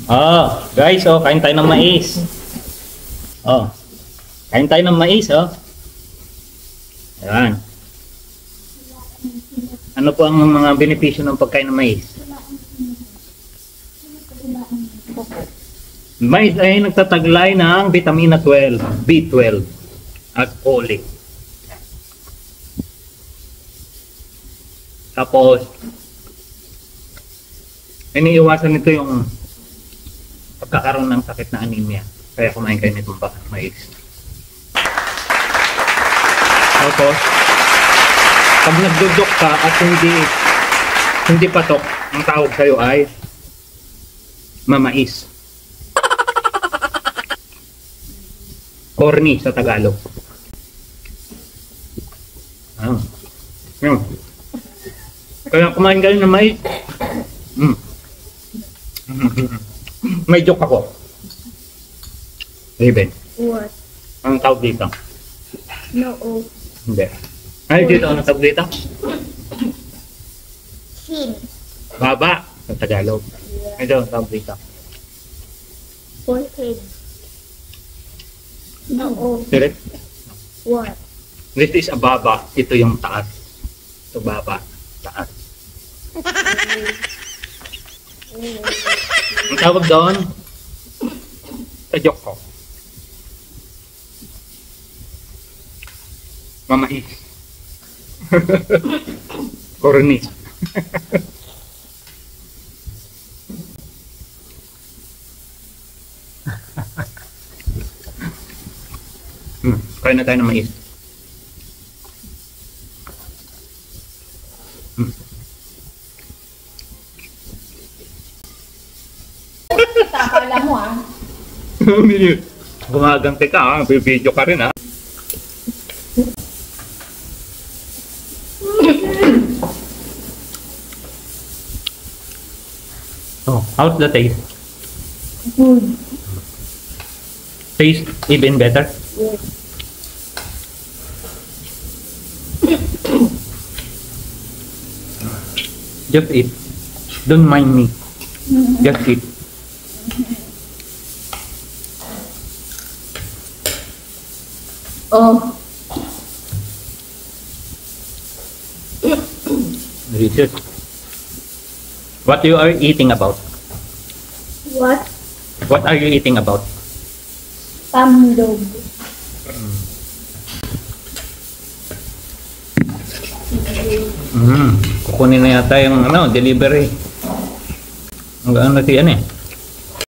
Oh, guys, oh, kain tayo ng mais. Oh. Kain tayo ng mais, oh. Ayan. Ano po ang mga benepisyo ng pagkain ng mais? Mais ay nagtataglay ng vitamina 12, B12 at folic. Tapos iniiwasan nito yung pagkakaroon ng sakit na anemia. Kaya kumain kayo nitong mais. Tapos pag nagdudok ka at hindi patok, ang tawag sa'yo ay mamais. Corny sa Tagalog. Yun. Kaya kumain kayo ng mais. May joke ako. Raven. What? Anong tawag dito? No. Hindi. Ano dito? Anong tawag dito? Chin. Baba sa Tagalog. Ito ang tawag dito. Forehead. No. Direct. What? This is a baba. Ito yung taas. Ito baba. Taas. Ang tawag doon, sa joke ko, mamais. Corny. Kaya na tayo ng mais. Akala mo Gumaganti ka ha, bibidyo ka rin ha. Oh, how's the taste? Good. Taste even better? Yes. Just eat. Don't mind me. Just eat. Oh. Delicious. What you are eating about? What? What are you eating about? Pamdog. Kukunin na yata yung delivery. Hanggang ano si ano eh.